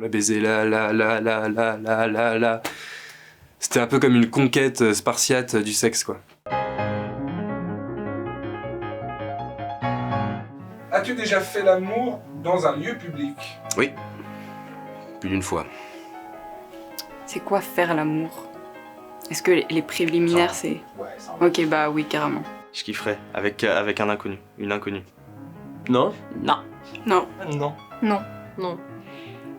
On l'a baisé là. C'était un peu comme une conquête spartiate du sexe, quoi. As-tu déjà fait l'amour dans un lieu public? Oui. Plus d'une fois. C'est quoi faire l'amour? Est-ce que les préliminaires, c'est... Ouais, ça. Ok, bah oui, carrément. Je kifferais avec un inconnu, une inconnue. Non. Non. Non. Non. Non.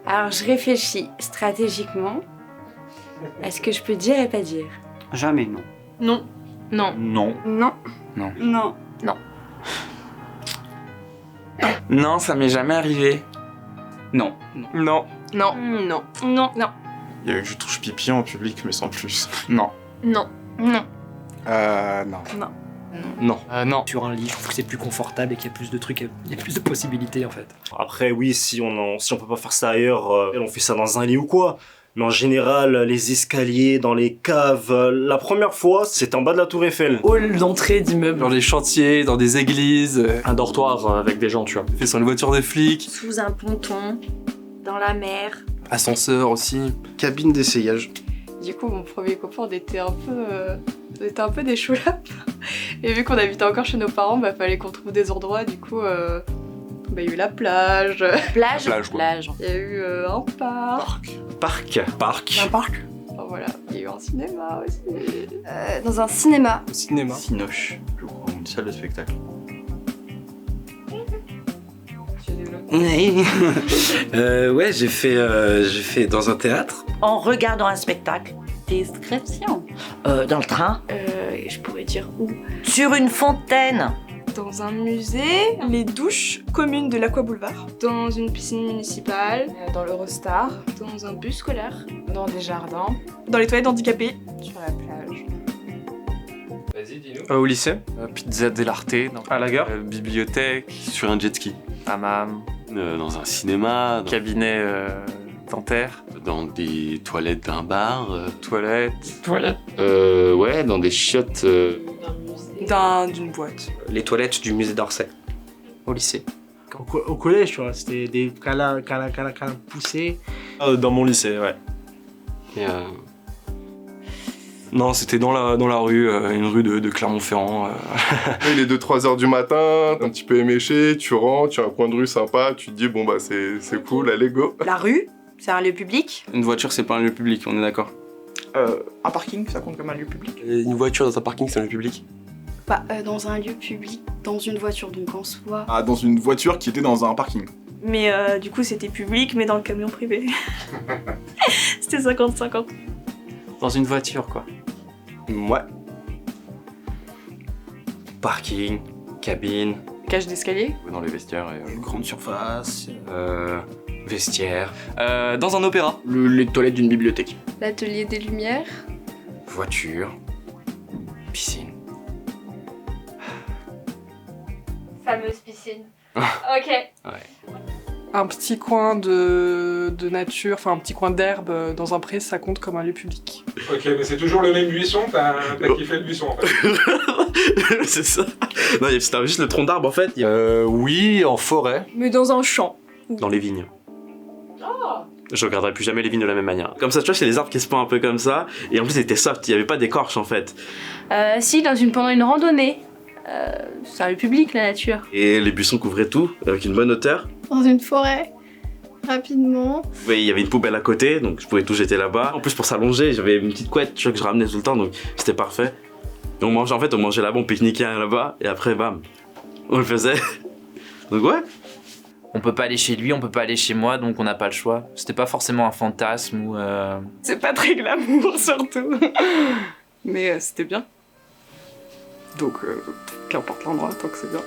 Alors, je réfléchis stratégiquement. Est-ce que je peux dire et pas dire? Jamais non. Non. Non. Non. Non. Non. Non. Non, ça m'est jamais arrivé. Non. Non. Non. Non. Non. Non. Il y a eu que je touche pipi en public, mais sans plus. Non. Non. Non. Non. Non. Non. Sur un lit, je trouve que c'est plus confortable et qu'il y a plus de trucs, il y a plus de possibilités en fait. Après, oui, si on peut pas faire ça ailleurs, on fait ça dans un lit ou quoi. Mais en général, les escaliers, dans les caves, la première fois, c'était en bas de la Tour Eiffel. Hall d'entrée d'immeuble. Dans les chantiers, dans des églises, Un dortoir avec des gens, tu vois. fait sur une voiture de flic, Sous un ponton, dans la mer. ascenseur aussi. Cabine d'essayage. Du coup, mon premier copain, on était un peu des choulapes. Et vu qu'on habitait encore chez nos parents, bah fallait qu'on trouve des endroits. Du coup, il y a eu la plage. Plage, quoi. Il y a eu un parc. Parc. Parc. Un parc. Enfin, voilà, il y a eu un cinéma aussi. Dans un cinéma. Au cinéma. Cinoche, je crois, une salle de spectacle. Oui. Ouais, j'ai fait dans un théâtre. En regardant un spectacle. Description. Dans le train. Je pourrais dire où? Sur une fontaine. Dans un musée. Les douches communes de l'Aqua Boulevard. Dans une piscine municipale. Dans l'Eurostar. Dans un bus scolaire. Dans des jardins. Dans les toilettes handicapées. Sur la plage. Vas-y, dis-nous. Au lycée. Pizza dell'Arte. À la gare. Bibliothèque. Sur un jet ski. Hammam. Dans un cinéma. Cabinet dentaire. Dans des toilettes d'un bar. Toilette. Ouais, dans des chiottes. D'une boîte. Les toilettes du musée d'Orsay. Au lycée. Au collège, tu vois, c'était des câlins poussés. Dans mon lycée, ouais. Et, Non, c'était dans la rue, une rue de Clermont-Ferrand. Il est 2-3 heures du matin, un petit peu éméché, tu rentres, tu as un coin de rue sympa, tu te dis bon bah c'est cool, allez go. La rue, c'est un lieu public. Une voiture, c'est pas un lieu public, on est d'accord. Un parking, ça compte comme un lieu public. Une voiture dans un parking, c'est un lieu public. Pas dans un lieu public, dans une voiture, donc en soi. Ah, dans une voiture qui était dans un parking. Mais du coup, c'était public, mais dans le camion privé. C'était 50-50. Dans une voiture, quoi. Ouais. Parking, cabine, Cage d'escalier. dans les vestiaires et... Grande surface. vestiaire, Dans un opéra. Les toilettes d'une bibliothèque. L'atelier des Lumières. voiture, piscine. Fameuse piscine. Ok. Un petit coin de nature, enfin un petit coin d'herbe dans un pré, ça compte comme un lieu public. Ok, mais c'est toujours le même buisson, t'as kiffé le buisson en fait. C'est ça. Non, c'était juste le tronc d'arbre en fait. Oui, en forêt. Mais dans un champ. Dans les vignes. Je regarderai plus jamais les vignes de la même manière. Comme ça, tu vois, c'est les arbres qui se pendent un peu comme ça. Et en plus, c'était soft, il n'y avait pas d'écorche en fait. Si, pendant une randonnée. C'est un lieu public, la nature. Et les buissons couvraient tout, avec une bonne hauteur. Dans une forêt. Rapidement. Oui, il y avait une poubelle à côté, donc je pouvais tout jeter là-bas. En plus, pour s'allonger, j'avais une petite couette, tu vois, que je ramenais tout le temps, donc c'était parfait. Et on mangeait là-bas, on pique-niquait là-bas, et après, bam, on le faisait. Donc ouais. On peut pas aller chez lui, on peut pas aller chez moi, donc on n'a pas le choix. C'était pas forcément un fantasme ou... C'est pas très glamour surtout. Mais c'était bien. Donc, qu'importe l'endroit, tant que c'est bien.